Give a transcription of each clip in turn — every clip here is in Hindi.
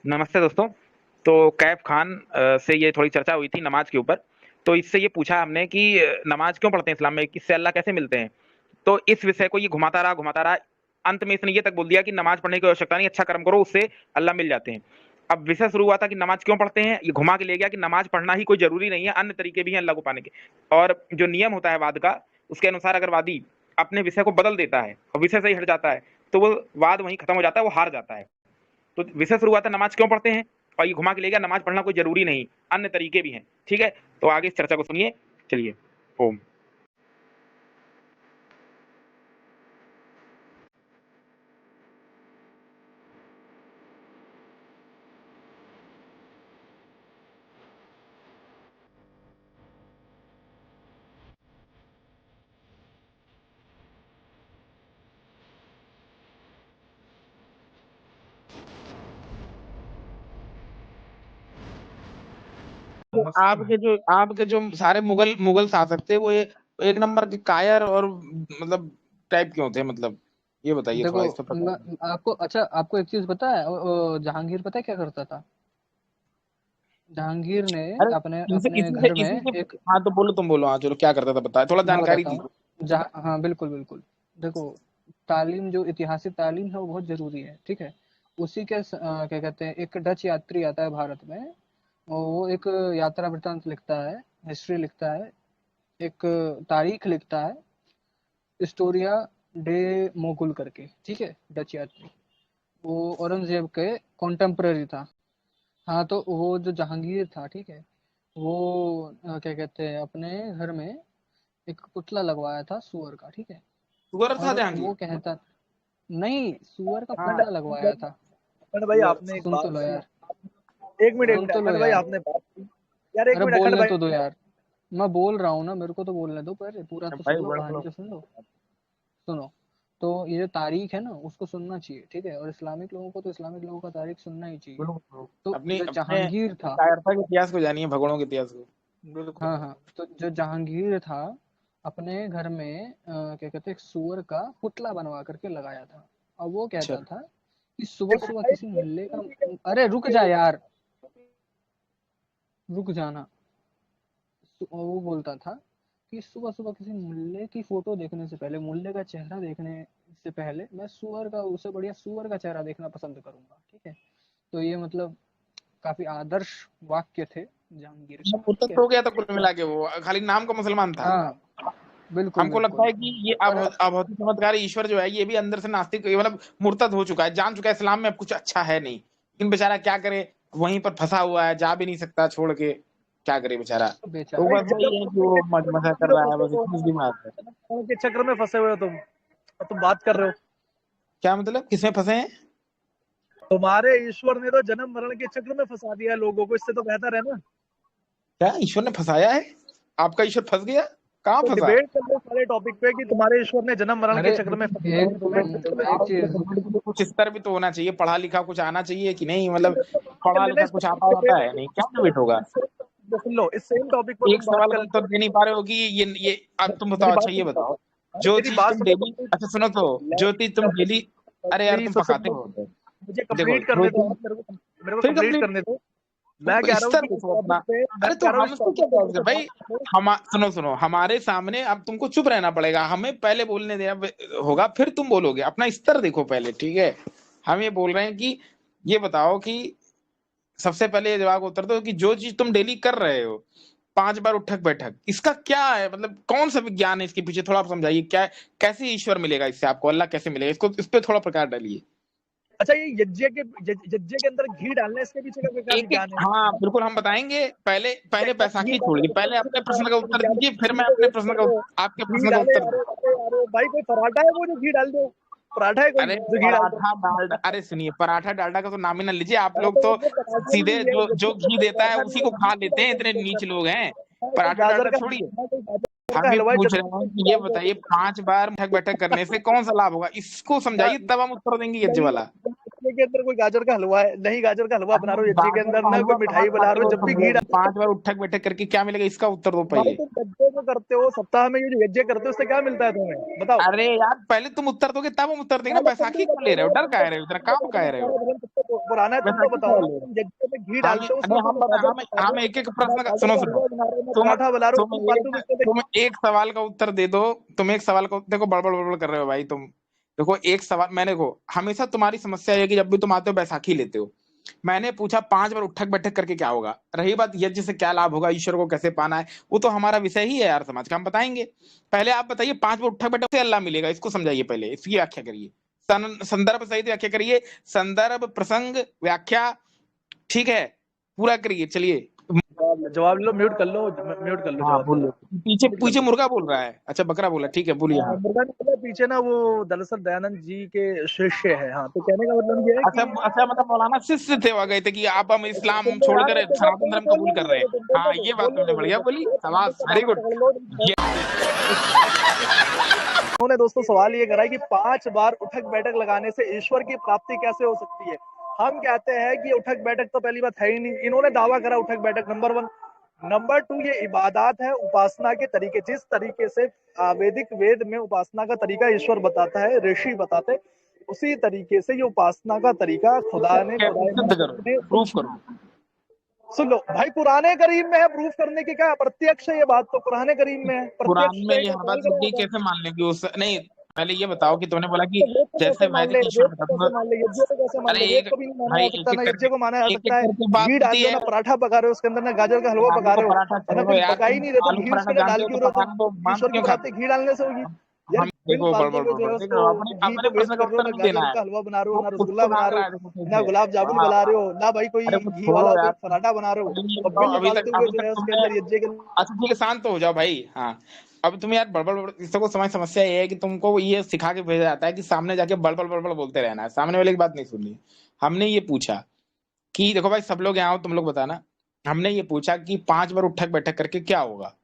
नमस्ते दोस्तों। तो कैफ खान से ये थोड़ी चर्चा हुई थी नमाज के ऊपर। तो इससे ये पूछा हमने कि नमाज क्यों पढ़ते हैं इस्लाम में, किससे अल्लाह कैसे मिलते हैं। तो इस विषय को ये घुमाता रहा। अंत में इसने ये तक बोल दिया कि नमाज पढ़ने की आवश्यकता नहीं, अच्छा कर्म करो उससे अल्लाह मिल जाते हैं। अब विषय शुरू हुआ था कि नमाज क्यों पढ़ते हैं, ये घुमा के ले गया कि नमाज पढ़ना ही कोई जरूरी नहीं है, अन्य तरीके भी हैं अल्लाह को पाने के। और जो नियम होता है वाद का, उसके अनुसार अगर वादी अपने विषय को बदल देता है और विषय से ही हट जाता है तो वो वाद वहीं खत्म हो जाता है, वो हार जाता है। तो विषय शुरू हुआ था नमाज क्यों पढ़ते हैं, और ये घुमा के ले गया नमाज पढ़ना कोई जरूरी नहीं, अन्य तरीके भी हैं। ठीक है, तो आगे इस चर्चा को सुनिए। चलिए। ओम। तो आपके जो सारे मुगल मुगल शासक थे वो एक नंबर के कायर और मतलब टाइप के होते, मतलब ये बताइए देखो थोड़ा इस पे प्रकाश डालिए। आपको एक चीज पता है, जहांगीर पता है क्या करता था? जहांगीर ने अरे अपने इनसे अपने इसी से घर में इसी से एक, हाँ तो बोलो, तुम बोलो, हाँ चलो क्या करता था बताए, थोड़ा मैं जानकारी बताता हूँ। दीजिए। जहाँ हाँ, बिल्कुल बिल्कुल। देखो, तालीम जो ऐतिहासिक तालीम है वो बहुत जरूरी है, ठीक है। उसी के क्या कहते हैं, एक डच यात्री आता है भारत में, और वो एक यात्रा वृत्तांत लिखता है, हिस्ट्री लिखता है, एक तारीख लिखता है, हिस्टोरिया डे मोगुल करके, ठीक है, डच यात्री। वो औरंगजेब के कॉन्टेम्पररी था। हाँ, तो वो जो जहांगीर था, ठीक है, वो क्या कहते हैं, अपने घर में एक पुतला लगवाया था सुअर का, ठीक है। शुगर था और जहांगीर। वो कहता, नहीं, सुअर का हाँ। पुतला लगवाया था। अखंड भाई शुगर। आपने एक सुन तो बात लो की। यार, एक मिनट सुन तो लो अखंड भाई यार। आपने बात की। यार एक अरे मिनट अखंड बोलने भाई। तो दो यार, मैं बोल रहा हूँ ना, मेरे को तो बोलने दो, पर पूरा तो भाई सुन लो, बड़ा कहानी बड़ा तो सुन लो। सुनो, तो ये जो तारीख है ना, उसको सुनना चाहिए, ठीक है। और इस्लामिक लोगों को तो इस्लामिक लोगों का तारीख सुनना ही चाहिए। बिल्कुल। तो अपनी जो अपने जहांगीर था, कायरता के इतिहास को जानिए, भगवानों के इतिहास को। बिल्कुल। हाँ हाँ, तो जो जहांगीर था, अपने घर में क्या कहते हैं, एक सुअर का पुतला बनवा करके लगाया था। और वो अच्छा। कहता था कि सुबह देखो सुबह भाई, किसी मुल्ले का, अरे रुक जा यार, रुक जाना। वो बोलता था कि सुबह सुबह किसी मुल्ले की फोटो देखने से पहले, मुल्ले का चेहरा देखने से पहले, मैं सुअर का, उससे बढ़िया सुअर का चेहरा देखना पसंद करूंगा, ठीक है। तो ये मतलब काफी आदर्श वाक्य थे जहांगीर का, मुर्तद ठीक है। तो हो गया था कुल मिला के, वो खाली नाम का मुसलमान था। हाँ, बिल्कुल हमको लगता बिल्कुल। है कि ये पर अभौतिक चमत्कारी ईश्वर जो है ये भी अंदर से नास्तिक, ये मतलब मुर्तद हो चुका है, जान चुका है इस्लाम में अब कुछ अच्छा है नहीं, लेकिन बेचारा क्या करे, वहीं पर फंसा हुआ है, जा भी नहीं सकता छोड़ के, क्या करे बेचारा। तो बेचारा, भाई बस वही है कि वो मजा कर रहा है, बस इतनी सी बात है। जन्म के चक्र में फंसे हुए हो तुम, और तुम बात कर रहे हो। क्या मतलब, किसमें फंसे हैं? तुम्हारे ईश्वर ने तो जन्म मरण के चक्र में फंसा दिया है लोगों को, इससे तो बेहतर है ना। क्या ईश्वर ने फंसाया है? आपका ईश्वर फंस गया? कहाँ तो फंसा? डिबेट कर रहे सारे टॉपिक पे कि तुम्हारे ईश्वर ने जन्म मरण के अरे चक्र में फंसाया एक है तुम्हें। एक चीज, कुछ स्तर भी तो होना चाहिए, पढ़ा लिखा कुछ आना चाहिए कि नहीं, मतलब तो बात कर पढ़ा लेना लिखा इस कुछ टॉपिक आता पे होता है नहीं, क्या डिबेट होगा? सुन लो, इस सेम टॉपिक पर एक तुम बात सवाल कर का उत्तर लो। दे नहीं पा रहे हो कि ये अब तुम बताओ, मेरी अच्छा बात ये सुनो, बताओ, अरे जो मेरी चीज बात तुम सुनो डेली, अच्छा सुनो तो, जो चीज तुम डेली, अरे यार तुम प्लीज तो सुन पकाते लो, हो तो। मुझे देखो कंप्लीट जो करने दो चीज, आप, मेरे को फिर कंप्लीट कंप्लीट, करने दो। मैं तुम कह रहा हूँ स्तर कि इस देखो अपना। टॉपिक पे, मैं अरे तो कह रहा हूँ इस हमको टॉपिक क्या पे मेरे बोलते से बात भाई, करो। हम सुनो सुनो, हमारे सामने अब तुमको चुप रहना पड़ेगा, हमें पहले बोलने देना होगा, फिर तुम बोलोगे, अपना स्तर देखो पहले, ठीक है। हम ये बोल रहे हैं कि ये बताओ कि सबसे पहले ये जवाब का उत्तर दो कि जो चीज तुम डेली कर रहे हो, 5 बार उठक बैठक, इसका क्या है, मतलब कौन सा विज्ञान है इसके पीछे, थोड़ा आप समझाइए, क्या कैसे ईश्वर मिलेगा इससे, आपको अल्लाह कैसे मिलेगा, इसको इस पे थोड़ा प्रकाश डालिए। अच्छा, ये यज्ञ के अंदर घी डालना, इसके पीछे का क्या एक एक, विज्ञान है? हाँ बिल्कुल हम बताएंगे, पहले पहले घी बैसाखी डालो, छोड़िए, पहले अपने प्रश्न का उत्तर दीजिए, फिर मैं घी को अपने वेस्ट प्रश्न कर का दो। आपके घी प्रश्न का डाले, उत्तर अरे दूं। अरे अरे भाई, कोई पराठा है वो जो घी डाल दो? पराठा है कोई अरे जो घी डाल दो? पराठा डालडा, अरे सुनिए, पराठा डालडा का तो नाम ही ना लीजिए, आप हाँ, लोग तो तो वो पराठा नहीं सीधे है, जो जो यज्ञ घी में देता है पराठा नहीं उसी है, को घी खा क्यों लेते हैं, डालते इतने हैं नीच इसके लोग हैं। अंदर? कोई पराठा गाजर डालडा का छोड़िए, हलवा है, कोई गाजर का हम ये हलवा है, पूछ जब रहे भी हैं कि ये डाल दो। बताइए, 5 बार उठक बैठक करने से कौन सा लाभ होगा, इसको समझाइए, तब हम उत्तर देंगे यज्ञ नहीं, वाला। यज्ञ के अंदर कोई गाजर का हलवा है नहीं, गाजर का हलवा बना अरे रहे हो यज्ञ के गाजर अंदर, का ना कोई हलवा कहाँ मिठाई बना खाते रहे हो, हो जब भी तुम घी लोग, 5 बार उठक बैठक करके क्या मिलेगा, इसका उत्तर दो भाई, पहले। तुम यज्ञ जो करते हो सप्ताह में, ये जो यज्ञ करते हो उससे क्या मिलता है तुम्हें, बताओ। अरे यार पहले तुम उत्तर दोगे तब हम उत्तर देंगे ना, पहले तुम भी बैसाखी क्यों बताओ ले रहे ना, हो, डर तुम का रहे हो, इतना काम का रहे हो? पुराना है, तुम तो बैसाखी बताओ क्या ना, ले तुम यज्ञ में घी हम डालते हो, उसमें नहीं, तुम हम बता गाजर हम बता रहे हो, हम एक एक ना प्रश्न का गाजर सुनो का सुनो। हलवा बना रहे हो, ना तुम पराठा बना रहे हो, तुम तुम फालतू में इसको तुम एक सवाल का उत्तर दे दो। तुम एक सवाल का देखो, बड़बड़ बड़बड़ कर रहे हो भाई तुम। देखो एक सवाल मैंने को हमेशा तुम्हारी समस्या है कि जब भी तुम आते हो बैसाखी लेते हो। मैंने पूछा 5 बार उठक बैठक करके क्या होगा। रही बात यज्ञ से क्या लाभ होगा, ईश्वर को कैसे पाना है, वो तो हमारा विषय ही है यार, समाज का, हम बताएंगे। पहले आप बताइए 5 बार उठक बैठक से अल्लाह मिलेगा, इसको समझाइए, पहले इसकी व्याख्या करिए। संदर्भ सहित व्याख्या करिए, संदर्भ प्रसंग व्याख्या, ठीक है, पूरा करिए चलिए। जवाब लो, म्यूट कर लो, म्यूट कर लो, हाँ जवाब दे बोलिए। दो, पीछे म्यूट कर पीछे लो। मुर्गा बोल रहा है, अच्छा बकरा बोला, ठीक है बोलिए। हाँ मुर्गा नहीं बोला, पीछे ना वो दरअसल दयानंद जी के शिष्य है। हाँ, तो कहने का मतलब ये है अच्छा कि अच्छा, मतलब मौलाना शिष्य थे, वह गए थे कि आप हम तुम इस्लाम तो यार छोड़कर तुम सनातन बोल धर्म कबूल बोलने कर नहीं रहे दे हैं। रहे, तुम बोलने हाँ दो, ये बात बोलने तुमने दो, बढ़िया बोली, बोलने शाबाश, का वेरी बात गुड। पकड़ लो। उन्होंने दोस्तों सवाल ये करा है कि 5 बार उठक बैठक लगाने से ईश्वर की प्राप्ति कैसे हो सकती है। हम कहते हैं कि उठक बैठक तो पहली बात है ही नहीं, इन्होंने दावा करा उठक बैठक, नंबर 1। नंबर 2, ये इबादत है, उपासना के तरीके, जिस तरीके से वैदिक वेद में उपासना का तरीका ईश्वर बताता है, ऋषि बताते हैं, उसी तरीके से ये उपासना का तरीका खुदा ने कैसे सिद्ध करो, प्रूफ करो। सुन लो भाई, कुरान करीम में है, प्रूफ करने की क्या, प्रत्यक्ष है, ये बात तो कुरान करीम में है, कुरान प्रत्यक्ष में से ये हर बात सवाल लिख करो गई, आप। कैसे मान लेंगे उस, नहीं पहले ये बताओ कि तुमने बोला कि तो वेद को जैसे कैसे मान ले, वैदिक ईश्वर वेद को बताता कैसे मान ले, यज्ञ को कैसे मान अरे ले, वेद एक को भी नहीं माना भाई जा सकता, एक ना एक यज्ञ करके को माना जा एक एक सकता है। करके बात घी डाल होती रहे हो, है। ना पराठा पका रहे हो, उसके अंदर ना गाजर का हलवा आलू पका का रहे हो, पराठा है ना, छोड़ो कुछ यार, पका ही तुम नहीं रहे, तो आलू घी का उसके पराठा अंदर डाल जानते हो क्यों तो रहे हो पकाना तो तुम, मांस ईश्वर की क्यों प्राप्ति खाते हो? घी डालने से होगी यार, हम बिन देखो फालतू बड़बड़ के जो है बड़बड़ देख उसको रहे हो, अपने घी अपने को प्रश्न वेस्ट का कर रहे हो, उत्तर ना नहीं देना गाजर है। का हलवा बना रहे हो, वो ना कुछ रसगुल्ला तो बना मांग रहे रहा हो, है, देखो ना कैसे। गुलाब जामुन हाँ बना रहे हो, ना भाई कोई अरे कुछ घी छोड़ो वाला कोई यार, पराठा बना रहे हो, अभी ये और बताओ, बिन फालतू के अभी जो तक है उसके तुमने, अंदर यज्ञ के। अच्छा ठीक है शांत तो हो जाओ भाई। हाँ अब तुम यार बड़बड़ बड़बड़, इसको समझ, समस्या ये है कि तुमको ये सिखा के भेजा जाता है कि सामने जाके बड़बड़ बड़बड़ बोलते रहना है, सामने वाले की बात नहीं सुननी है। हमने ये पूछा कि देखो भाई सब लोग यहाँ आओ, तुम लोग बताना। हमने ये पूछा कि 5 बार उठक बैठक करके क्या होगा।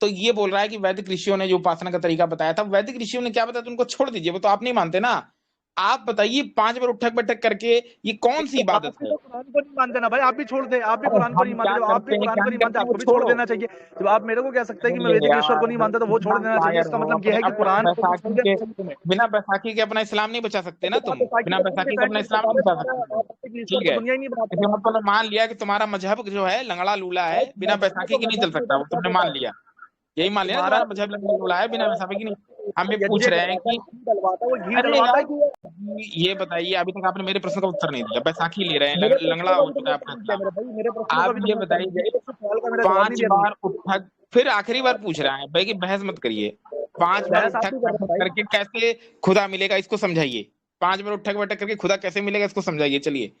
तो ये बोल रहा है कि वैदिक ऋषियों ने जो उपासना का तरीका बताया था, वैदिक ऋषियों ने क्या बताया तो उनको छोड़ दीजिए, वो तो आप नहीं मानते ना। आप बताइए 5 बार उठक बैठक करके ये कौन सी आप इबादत भी है? तो कुरान को नहीं मानते ना भाई, आप भी छोड़ दे, आप भी अरे कुरान को हम नहीं मानते, क्या जब आप भी करते हैं कुरान क्या को नहीं नहीं मानते करते हैं वो आपको भी छोड़ छोड़ो। देना चाहिए। जब आप मेरे को कह सकते हैं कि मैं अरे वैदिक ईश्वर को यार नहीं मानता, तो वो कितना छोड़ देना चाहिए, कायर इसका हो, मतलब ये अपने है कि अपने कुरान को भी छोड़ बैसाखी के, देना चाहिए तुम्हें। बिना बैसाखी के अपना इस्लाम नहीं बचा सकते ना तो तुम, आप बैसाखी बिना को क्यों बैसाखी के डिफाइन अपना नहीं इस्लाम करता नहीं भाई, बचा तुम्हारा सकते तुम। आप ईश्वर ठीक को है, दुनिया ही नहीं बनाता। इसका मतलब मान लिया कि तुम्हारा मजहब जो है लंगड़ा लूला है, बिना भाई बैसाखी तो की नहीं चल मजहब के सकता, ऊपर वो क्या तुमने कहता मान है लिया। यही मान लिया ना, तुम्हारा, तुम्हारा मजहब लंगड़ा लूला है, बिना बैसाखी की नहीं। हम ये पूछ यज्ञ रहे हैं करवाता है, कि घी डलवाता है, वो घी अरे डलवाता है यार कि ये बताइए, अभी तक आपने मेरे प्रश्न का उत्तर नहीं दिया। बैसाखी ले रहे हैं, मेरे प्रश्नों लंगड़ा का हो भी चुका तुमने है उत्तर अपना नहीं दिया इस्लाम। मेरे भाई, मेरे प्रश्नों का आप भी ये तुमने उत्तर नहीं दिया, बताइए, एक एक सवाल का मेरा जवाब नहीं पांच दिया तुमने। बार उठक, फिर आखिरी बार पूछ रहा है भाई कि बहस मत करिए। 5 बार बहस आप उठक भी कर रहे हो बैठक भाई। करके कैसे खुदा मिलेगा, इसको समझाइए। 5 बार उठक बैठक करके खुदा कैसे मिलेगा, इसको समझाइए चलिए।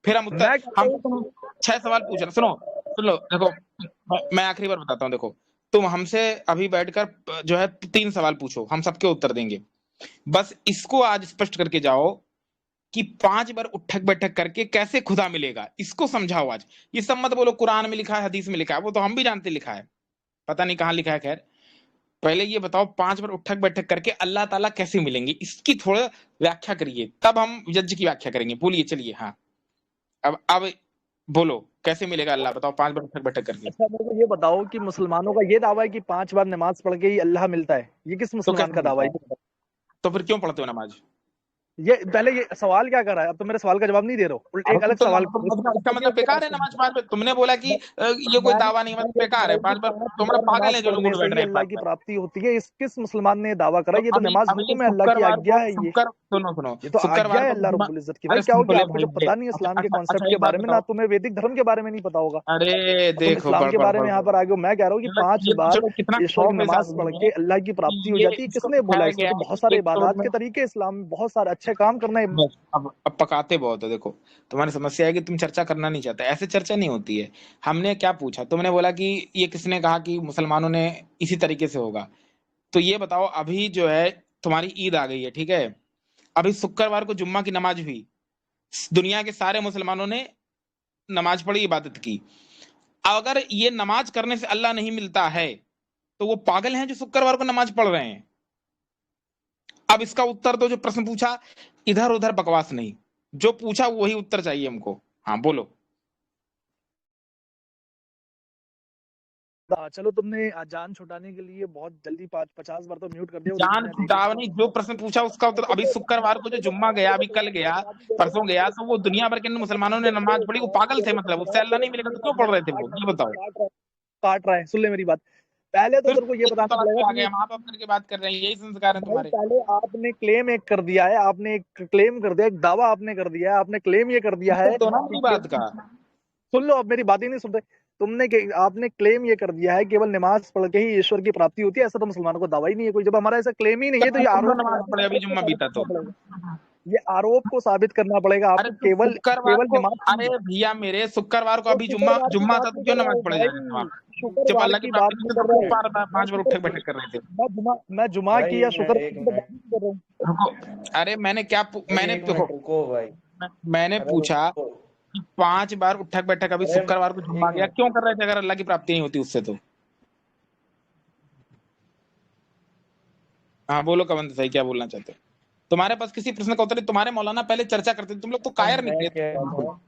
फिर हम उत्तर, मैं कहता हम हूँ तो तुम 6 सवाल पूछ रहे, सुनो सुन लो देखो, मैं आखिरी बार बताता हूँ। देखो तुम हमसे अभी बैठकर जो है 3 सवाल पूछो, हम सबके उत्तर देंगे। बस इसको आज स्पष्ट करके जाओ कि 5 बार उठक बैठक करके कैसे खुदा मिलेगा, इसको समझाओ आज। ये सब मत बोलो कुरान में लिखा है, हदीस में लिखा है, वो तो हम भी जानते लिखा है, पता नहीं कहाँ लिखा है। खैर पहले ये बताओ 5 बार उठक बैठक करके अल्लाह ताला कैसे मिलेंगे, इसकी थोड़ा व्याख्या करिए, तब हम यज्ञ की व्याख्या करेंगे। बोलिए चलिए। हाँ अब बोलो कैसे मिलेगा अल्लाह, बताओ 5 बार उठक बैठक करके। अच्छा मेरे को ये बताओ कि मुसलमानों का ये दावा है कि 5 बार नमाज पढ़ के ही अल्लाह मिलता है, ये किस तो मुसलमान कैसे का दावा मिलता है, है, तो फिर क्यों पढ़ते हो नमाज? ये पहले ये सवाल क्या कर रहा है, अब तो मेरे सवाल का जवाब नहीं दे रहे हो, अरे एक अलग सवाल करो, इसका मतलब बेकार है नमाज 5 बार। तुमने बोला कि ये कोई मैं दावा नहीं, मैं मतलब ये कह बेकार रहा है हूँ कि 5 बार। 5 तुम बार पागल नमाज है जो लोग पढ़ने उठ से बैठ ही रहे हैं अल्लाह 5 की बार। प्राप्ति होती है, इस किस मुसलमान ने ये दावा करा, तो ये तो अभी नमाज अभी ये हुक्म है, अल्लाह की शुक्रवार आज्ञा को, है, ये शुक्र सुनो सुनो, ये तो आज्ञा शुक्रवार है को अल्लाह जुम्मा। रब्बुल इज्जत की। भाई अरे क्या सुन हो तो गया, ले आपको भाई जब ले। पता नहीं है अच्छा इस्लाम के अच्छा अच्छा, कॉन्सेप्ट के एक बात बारे में, ना बताओ। तुम्हें वैदिक धर्म के बारे में नहीं पता होगा, अरे तुम देखो इस्लाम बड़ के बड़ बारे बड़ में यहाँ बड़। पर आ गए हो। मैं कह रहा हूँ कि ये 5 तो बार चलो कितना ईश्वर की खौफ है इस नमाज पढ़ आदमी के में अल्लाह की कि प्राप्ति हो ये जाती है, इसको किसने बोला? सिखाया इसमें गया तो है बहुत कि सारे एक तो इबादत में। के तरीके इस्लाम में, बहुत सारे अच्छे काम करना है। बस अब पकाते बहुत हो। देखो तुम्हारी समस्या है कि तुम चर्चा करना नहीं चाहते, ऐसे चर्चा नहीं होती है। हमने क्या पूछा, तुमने बोला कि ये किसने कहा कि मुसलमानों ने इसी तरीके से होगा। तो ये बताओ अभी जो है तुम्हारी ईद आ गई है, ठीक है, अभी शुक्रवार को जुम्मा की नमाज हुई, दुनिया के सारे मुसलमानों ने नमाज पढ़ी, इबादत की। अगर ये नमाज करने से अल्लाह नहीं मिलता है तो वो पागल हैं जो शुक्रवार को नमाज पढ़ रहे हैं। अब इसका उत्तर दो, जो प्रश्न पूछा, इधर उधर बकवास नहीं, जो पूछा वही उत्तर चाहिए हमको। हाँ बोलो। चलो तुमने जान छुड़ाने के लिए बहुत जल्दी 50 बार तो म्यूट कर दिया, वो जान मैं देख छुटाव नहीं, जो प्रश्न पूछा उसका उत्तर। अभी शुक्रवार को जो जुम्मा गया, अभी कल गया, परसों गया, तो वो दुनिया भर के मुसलमानों ने नमाज पढ़ी, वो पागल थे, मतलब उससे अल्लाह नहीं मिलेगा तो क्यों पढ़ रहे थे वो, ये बताओ। काट रहा है, सुन ले मेरी बात। पहले तो फिर तेरे को ये बताना पड़ेगा आ गए, कि हम आप करके बात कर रहे हैं, यही संस्कार है भाई तुम्हारे। पहले आपने क्लेम एक कर दिया है, आपने एक क्लेम कर दिया, एक दावा आपने कर दिया है, आपने क्लेम ये कर दिया है तो ना कि मेरी बात का सुन लो, अब मेरी बात ही नहीं सुनते। आपने क्लेम ये कर दिया है केवल नमाज पढ़ के ही ईश्वर की प्राप्ति होती है, ऐसा तो मुसलमानों को दावा ही नहीं है कोई। जब हमारा ऐसा क्लेम ही नहीं है तो ये तुम तो आरोप नमाज पढ़े अभी जुम्मा बीता तो। ये आरोप को साबित करना पड़ेगा अरे आपको। तो केवल शुक्रवार केवल को, नमाज, अरे भैया मेरे शुक्रवार को तो अभी जुम्मा शुक्रवार की जुम्मा बात था तो नहीं क्यों कर रहा नमाज हूँ पढ़े जा रहे थे भाई, वहां? जब शुक्रवार अल्लाह की की बात प्राप्ति नहीं थी तो कर रहा खूब हूँ। 5 बार उठक बैठक कर रहे थे। मैं जुमा की भाई या एक मिनट, शुक्रवार एक की तो मिनट बात नहीं कर रहा हूँ। रुको, अरे मैंने क्या भाई, मैंने एक देखो, मिनट रुको भाई। मैंने अरे पूछा रुको। कि 5 बार उठक बैठक अभी अरे शुक्रवार को जुम्मा एक गया मिनट। क्यों कर रहे थे, अगर अल्लाह की प्राप्ति नहीं होती उससे तो। हाँ बोलो कवंत सही, क्या बोलना चाहते हो? तुम्हारे पास किसी प्रश्न का उत्तर नहीं, तुम्हारे मौलाना पहले चर्चा करते थे, तुम लोग तो कायर मैं निकले कह रहा बिल्कुल। था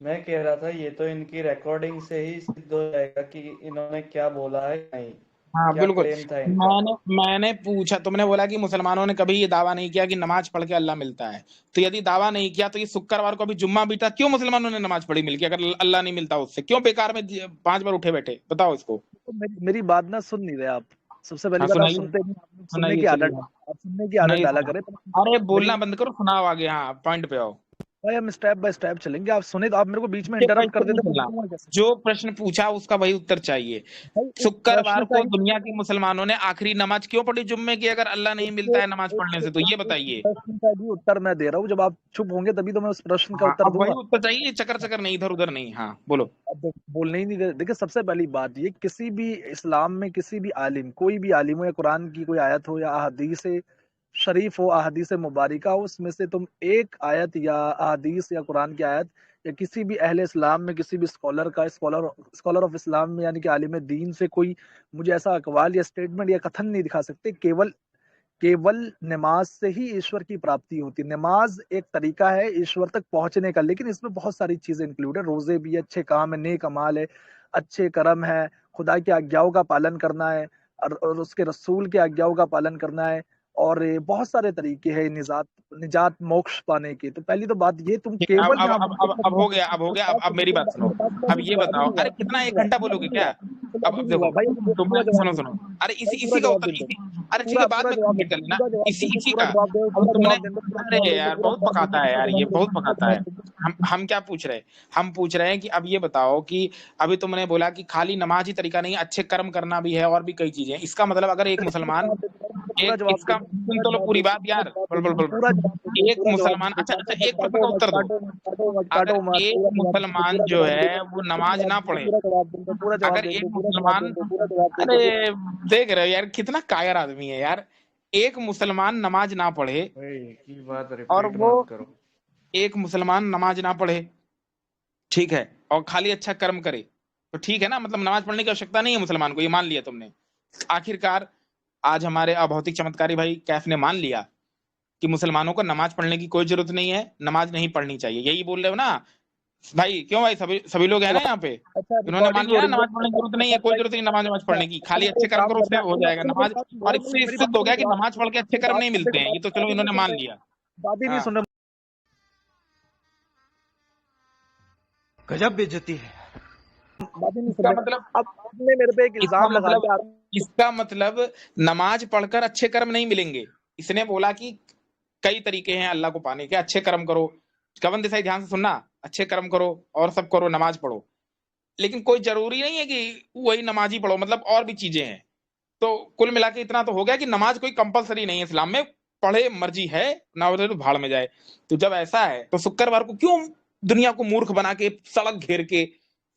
मैं कह रहा था ये तो इनकी रिकॉर्डिंग से ही सिद्ध हो जाएगा कि इन्होंने क्या बोला है, नहीं हाँ क्या बिल्कुल। क्लेम था इनका। मैंने पूछा, तुमने बोला कि मुसलमानों ने कभी ये दावा नहीं किया कि नमाज पढ़ के अल्लाह मिलता है, तो यदि दावा नहीं किया तो ये शुक्रवार को अभी जुम्मा बीता, क्यों मुसलमानों ने नमाज पढ़ी मिलके, अगर अल्लाह नहीं मिलता उससे, क्यों बेकार में 5 बार उठे बैठे, बताओ इसको। तो मेरी बात ना सुन नहीं रहे आप। सबसे पहली हाँ बात, आप सुनाइए, सुनते नहीं, आप सुनने सुनाइए की चलिए, आदत, हाँ आप सुनने की आदत सुनाइए डाला सुनाइए। करें। अरे मेरी बोलना बंद करो, सुनाओ आगे, हाँ पॉइंट पे आओ। भाई, हम स्टेप बाय स्टेप चलेंगे। आप सुने तो आप मेरे को बीच में स्टेप बाय इंटरप्ट कर स्टेप नहीं देते, मैं चलना, सुनूंगा कैसे? जो प्रश्न पूछा उसका वही उत्तर चाहिए। भाई एक शुक्रवार प्रश्न का को ही दुनिया के मुसलमानों ने आखिरी नमाज क्यों पढ़ी जुम्मे की, अगर अल्लाह नहीं एक मिलता है नमाज पढ़ने से, तो ये एक बताइए। प्रश्न का भी उत्तर मैं दे रहा हूँ। जब आप चुप होंगे तभी तो मैं उस प्रश्न का हाँ उत्तर अब वही दूंगा। उत्तर चाहिए, चक्कर चक्कर नहीं, इधर उधर नहीं, हाँ बोलो। अब बोलने ही नहीं दे। देखिए, सबसे पहली बात ये, किसी भी इस्लाम में किसी भी आलिम, कोई भी आलिम हो, या कुरान की कोई आयत हो, या अहादीस शरीफ हो, अहादीस मुबारिका हो, उसमें से तुम एक आयत या अहादीस या कुरान की आयत या किसी भी अहले इस्लाम में किसी भी स्कॉलर ऑफ इस्लाम में, यानी कि आलिम दीन से कोई मुझे ऐसा अकवाल या स्टेटमेंट या कथन नहीं दिखा सकते। केवल केवल नमाज से ही ईश्वर की प्राप्ति होती है। नमाज एक तरीका है ईश्वर तक पहुंचने का, लेकिन इसमें बहुत सारी चीजें इंक्लूड है। रोजे भी अच्छे काम है, नेक अमाल है, अच्छे कर्म है, खुदा की आज्ञाओं का पालन करना है, और उसके रसूल की आज्ञाओं का पालन करना है, और बहुत सारे तरीके हैं निजात निजात मोक्ष पाने के। तो पहली तो बात ये, तुम ठीक है, केवल यहाँ अब हो गया, अब हो गया, अब मेरी बात सुनो। अब ये बताओ, अरे कितना 1 घंटा बोलोगे क्या? अब देखो, भाई, तुमने पूरा सुनो जवाब सुनो, अरे भाई, पूरा इसी का जवाब उत्तर, दे दो। अरे ठीक है, बाद पूरा में जवाब दे कंप्लीट कर दो, लेना, पूरा जवाब दे दो, इसी पूरा का। जवाब दे दो, अब पूरा तुमने, जवाब दे दो, पूरा अरे जवाब दे दो, यार पूरा बहुत जवाब दे पकाता है यार, ये बहुत पकाता है। दो। हम क्या पूछ रहे हैं? हम पूछ रहे हैं कि अब ये बताओ कि अभी तुमने बोला कि खाली नमाज ही तरीका नहीं, अच्छे कर्म करना भी है, और भी कई चीजें हैं। इसका मतलब अगर एक मुसलमान, पूरा एक जवाब दे इसका दो, सुन पूरा तो लो जवाब पूरी दे दो, बात यार, बोल बोल बोल पूरा जवाब दे दो, एक पूरा जवाब मुसलमान, दे अच्छा दो। अच्छा, एक प्रश्न का उत्तर दो। काटो मत, अगर काटो मत, एक पूरा जवाब दे दो, मुसलमान पूरा जो जवाब दे है दो, वो नमाज ना पढ़े, पूरा जवाब दे दो, पूरा जवाब अगर दे एक दो, पूरा जवाब मुसलमान, दे दो, पूरा जवाब दे अरे दो। देख रहे हो यार कितना कायर आदमी है यार। एक मुसलमान नमाज ना पढ़े, भाई की बात और रिपीट वो मत करो। एक मुसलमान नमाज ना पढ़े, ठीक है, और खाली अच्छा कर्म करे, तो ठीक है ना, मतलब नमाज पढ़ने की आवश्यकता नहीं है मुसलमान को, ये मान लिया तुमने। आखिरकार आज हमारे अभौतिक चमत्कारी भाई कैफ ने मान लिया कि मुसलमानों को नमाज पढ़ने की कोई जरूरत नहीं है, नमाज नहीं पढ़नी चाहिए, यही बोल रहे हो ना भाई? क्यों भाई, सभी सभी लोग हैं ना यहाँ पे? अच्छा, इन्होंने मान रिकॉर्डिंग हो लिया रही है। नमाज पढ़ने की जरूरत नहीं है, अच्छा कोई भाई, जरूरत नहीं नमाज नमाज अच्छा पढ़ने की, खाली अच्छा, अच्छे एक कर्म काम करो, उससे करना, हो जाएगा सुनो मेरी नमाज। बात सुनो, और इससे मेरी सिद्ध बात हो सुनो, गया कि नमाज पढ़ के अच्छे कर्म बात नहीं सुन मिलते रहे, हैं, ये तो चलो बात ही नहीं इन्होंने सुन मान रहे, लिया। बात ही नहीं हाँ सुन रहे। गजब बेइज्जती है। बात ही नहीं सुन इसका रहे। मतलब, अब आपने मेरे पे एक इसका इल्जाम लगा मतलब दिया। इसका मतलब नमाज पढ़कर अच्छे कर्म नहीं मिलेंगे। इसने बोला कि कई तरीके हैं अल्लाह को पाने के, अच्छे कर्म करो, कवन देसाई ध्यान से सुनना, अच्छे कर्म करो और सब करो, नमाज पढ़ो, लेकिन कोई जरूरी नहीं है कि वही नमाज ही पढ़ो, मतलब और भी चीजें हैं। तो कुल मिला के इतना तो हो गया कि नमाज कोई कंपलसरी नहीं है इस्लाम में, पढ़े मर्जी है, ना हो तो भाड़ में जाए। तो जब ऐसा है तो शुक्रवार को क्यों दुनिया को मूर्ख बना के सड़क घेर के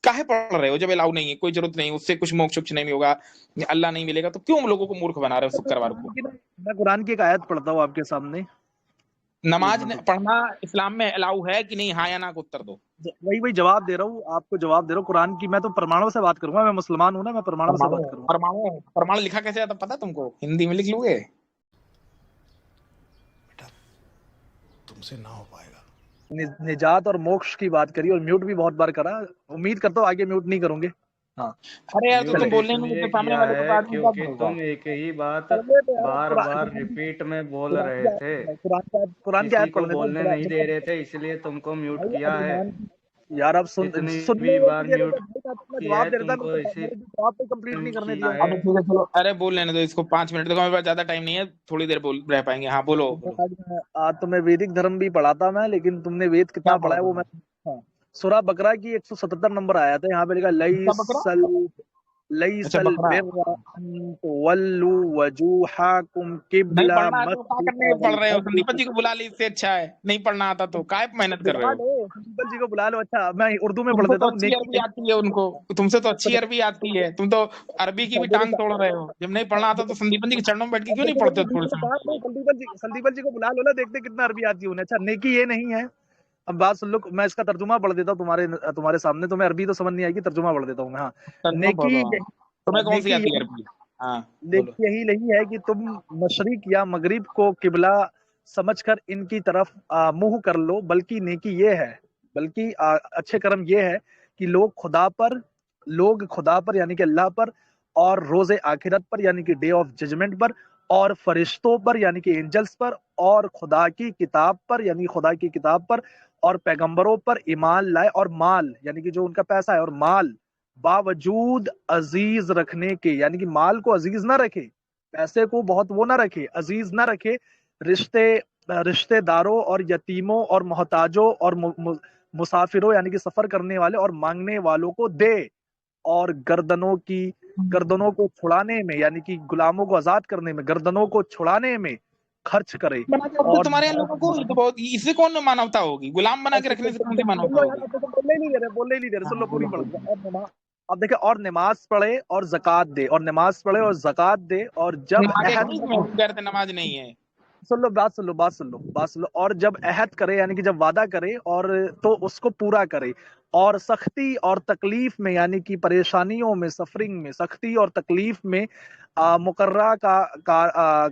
काहे पढ़ रहे हो, जब अलाउ नहीं है, कोई जरूरत नहीं, उससे कुछ मोक्ष नहीं होगा, अल्लाह नहीं मिलेगा, तो क्यों लोगों को मूर्ख बना रहे हो शुक्रवार को? मैं कुरान की एक आयत पढ़ता हूँ आपके सामने। एक नमाज मिनट रुको। पढ़ना इस्लाम में अलाउ है कि नहीं, हाँ या ना को उत्तर दो। वही वही जवाब दे रहा हूँ आपको, जवाब दे रहा हूँ कुरान की। मैं तो प्रमाणों से बात करूंगा, मैं मुसलमान हूँ ना, मैं प्रमाणों से परमाणु, बात करूंगा। परमाणु, परमाणु लिखा कैसे जाता पता तुमको? हिंदी में लिख लोगे? बेटा तुमसे ना हो पाएगा। निजात और मोक्ष की बात करी और म्यूट भी बहुत बार करा। उम्मीद करता हूँ आगे म्यूट नहीं करोगे। हाँ अरे यार तो म्यूट तुम बोलने नहीं इसलिए देते सामने किया वाले को, तो है आदमी क्या क्योंकि बोलेगा? तुम एक ही बात पढ़ने दो यार, बार कुरान बार कुरान रिपीट में बोल कुरान रहे की थे, आयत है, कुरान की किसी आयत को पढ़ने दो। बोलने नहीं दे रहे थे, इसलिए तुमको म्यूट भाई किया अब है। ईमान यार, अब जितनी सुनने भी में बार नहीं दे रहे म्यूट थे भाई, मैं तुम्हें किया जवाब है दे रहा था, तुमको इसी मेरे जवाब तो कंप्लीट नहीं करने किया दिया। है। अबे ठीक है चलो, अरे बोल लेने दो इसको 5 मिनट, देखो मेरे पास ज्यादा टाइम नहीं है, थोड़ी देर बोल रह पाएंगे। हाँ बोलो बोलो। आज तुम्हें वैदिक धर्म भी पढ़ाता मैं, लेकिन तुमने वेद क्या कितना पढ़ा पढ़ा है वो मैं। तुमने? हाँ, सूरह बकरा की 177 नंबर आया था, यहाँ पे लिखा क्या बकरा? अच्छा लईसल बकरा। बिर्रा अन तुवल्लू वजूहाकुम नहीं किबला पढ़ना है तो क्या करने मशरिक़ पढ़ वल रहे हो? संदीपन मगरिब। जी को बुला ली, इससे अच्छा है। नहीं पढ़ना आता तो काय मेहनत कर रहे बुला हो? लो, संदीपन जी को बुला लो। अच्छा मैं उर्दू में पढ़ तुमसे देता तो हूँ। अच्छी अरबी आती है उनको, तुमसे तो अच्छी अरबी आती है, तुम तो अरबी की भी टांग तोड़ रहे हो। जब नहीं पढ़ना आता तो संदीपन जी के चरणों में बैठ के क्यों नहीं पढ़ते हो थोड़े समय के लिए? संदीपन जी को बुला लो ना, देखते कितना अरबी आती है उन्हें। अच्छा नेकी ये नहीं है। अब बात सुन लो, मैं इसका तर्जुमा पढ़ देता हूँ तुम्हारे सामने। तुम्हें अरबी तो समझ नहीं आएगी, तर्जुमा पढ़ देता हूँ मैं। हाँ, तर्जुमा नेकी बोलो। हाँ। तुम्हें कौन सी नेकी आती है अरबी? हाँ बोलो। नेकी यही नहीं है कि तुम मशरिक या मगरिब को किबला समझकर इनकी तरफ मुंह कर लो, बल्कि नेकी ये है, बल्कि अच्छे कर्म ये है कि लोग खुदा पर यानी कि अल्लाह पर, और रोजे आखिरत पर यानी कि डे ऑफ जजमेंट पर, और फरिश्तों पर यानी कि एंजल्स पर, और खुदा की किताब पर यानी खुदा की किताब पर, और पैगंबरों पर ईमान लाए, और माल यानी कि जो उनका पैसा है, और माल बावजूद अजीज रखने के, यानी कि माल को अजीज ना रखे, पैसे को बहुत वो ना रखे, अजीज ना रखे, रिश्तेदारों और यतीमों और मोहताजों और मुसाफिरों यानी कि सफर करने वाले और मांगने वालों को दे, और गर्दनों को छुड़ाने में यानी कि गुलामों को आजाद करने में, गर्दनों को छुड़ाने में खर्च करे। बना के रख दो और तुम्हारे यहाँ लोगों को, ये तो बहुत, इससे कौन मानवता होगी? गुलाम बना के रखने से कौन सी मानवता होगी? बोलने ही नहीं दे रहे, सुन लो हाँ पूरी बोलो पढ़ बोलो। और नमाज। अब देखिए, और नमाज पढ़े और जक़ात दे, और नमाज पढ़े और जक़ात दे, और जब आगे अहद, कह रहे थे नमाज नहीं है। बात सुन लो, और जब अहद करे यानी कि जब वादा करे और तो उसको पूरा करे, और सख्ती और तकलीफ में यानी कि परेशानियों में, सफरिंग में, सख्ती और तकलीफ में मुकर्रा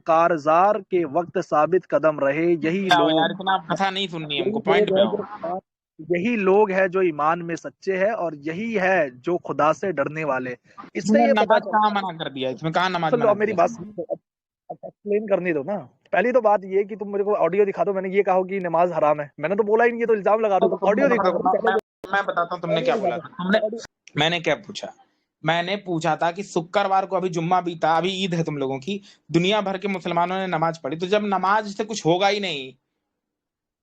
कारजार के वक्त साबित कदम रहे। यही क्या हो लोग यार, इतना कथा नहीं सुननी है हमको, पॉइंट पे आओ। यही लोग है जो ईमान में सच्चे हैं, और यही है जो खुदा से डरने वाले। इससे इसमें ये पता नमाज चलता कहाँ मना कर दिया? इसमें कहाँ नमाज है। मना मेरी किया? बात एक्सप्लेन करने दो ना। पहली तो बात ये कि तुम मेरे को ऑडियो दिखा दो। मैंने ये कहा कि नमाज हराम है, मैंने तो बोला ही नहीं है, तो इल्जाम लगा दो। ऑडियो दिखा दो। मैं बताता हूँ तुमने क्या बोला था। मैंने क्या पूछा? मैंने पूछा था कि शुक्रवार को, अभी जुम्मा बीता, अभी ईद है तुम लोगों की, दुनिया भर के मुसलमानों ने नमाज पढ़ी, तो जब नमाज से कुछ होगा ही नहीं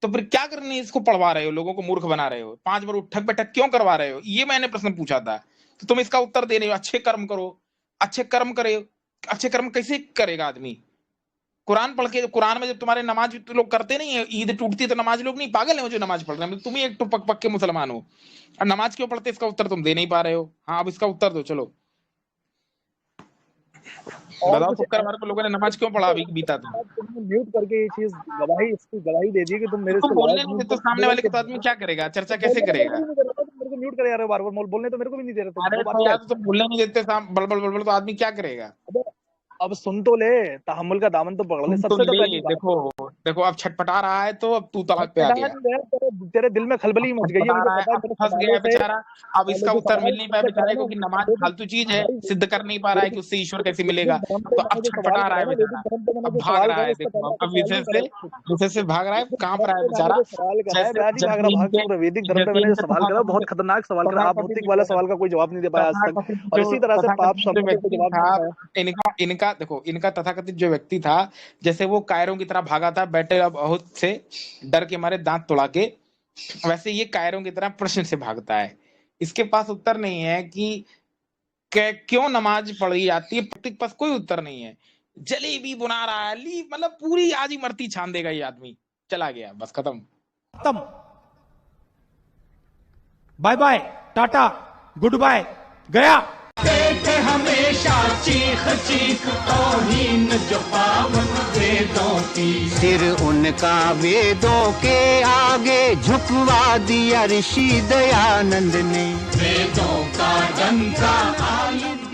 तो फिर क्या करने इसको पढ़वा रहे हो? लोगों को मूर्ख बना रहे हो, 5 बार उठक बैठक क्यों करवा रहे हो? ये मैंने प्रश्न पूछा था, तो तुम इसका उत्तर दे रहे हो अच्छे कर्म करो, अच्छे कर्म करे। अच्छे कर्म कैसे करेगा आदमी? कुरान पढ़ के, कुरान में जब तुम्हारे नमाज तो लोग करते नहीं है, ईद टूटती है तो नमाज लोग नहीं पागल है जो नमाज पढ़ रहे हैं? तुम ही एक टुपक पक्के मुसलमान हो और नमाज क्यों पढ़ते, इसका उत्तर तुम दे नहीं पा रहे हो। हाँ अब इसका उत्तर दो, चलो बताओ, शुक्रवार को लोगों ने नमाज क्यों पढ़ा अभी बीता था? तुमने म्यूट करके ये चीज इसकी गवाही दे दी कि तुम मेरे तुम से बोलने नहीं देते तो सामने वाले के, तो आदमी क्या करेगा? चर्चा कैसे करेगा? मेरे को म्यूट कर यार, बार बार बोलने तो मेरे को भी नहीं दे रहे तुम। अरे तो यार तुम बोलने नहीं देते, बड़बड़ बड़बड़, तो आदमी क्या करेगा? अब सुन तो ले, तहम्मुल का दामन तो पकड़ ले। सुन तो सबसे तो ले, पहली देखो अब छटपटा रहा है, तो अब तू तलाक पे आ गया। तेरे दिल में खलबली मच गई है, मुझे पता है। फंस गया है बेचारा। अब इसका उत्तर मिल नहीं पाया बेचारे को कि नमाज फालतू चीज है, सिद्ध कर नहीं पा रहा है कि उससे ईश्वर कैसे मिलेगा, तो अब छटपटा रहा है बेचारा, अब भाग रहा है। देखो अब विषय से भाग रहा है, कांप रहा है बेचारा। वैदिक धर्म पे मैंने सवाल करा, बहुत खतरनाक सवाल करा। आप भौतिक वाला सवाल का कोई जवाब नहीं दे पाया आज तक, और इसी तरह से पाप शब्द को जवाब इनका देखो, इनका तथाकथित जो व्यक्ति था, जैसे वो कायरों की तरह भागा था बैठे बहुत से डर के मारे दांत तोड़ा के, वैसे ये कायरों की तरह प्रश्न से भागता है। इसके पास उत्तर नहीं है कि क्यों नमाज पढ़ी जाती है, इसके पास कोई उत्तर नहीं है। जलेबी बुना रहा है, मतलब पूरी आज ही मरती छान देगा ये आदमी। चला गया, बस खत्म। Bye bye, tata, good bye, गया। हमेशा चीख चीख तौहीन जो पावन वेदों की, सिर उनका वेदों के आगे झुकवा दिया ऋषि दयानंद ने। वेदों का डंका आईना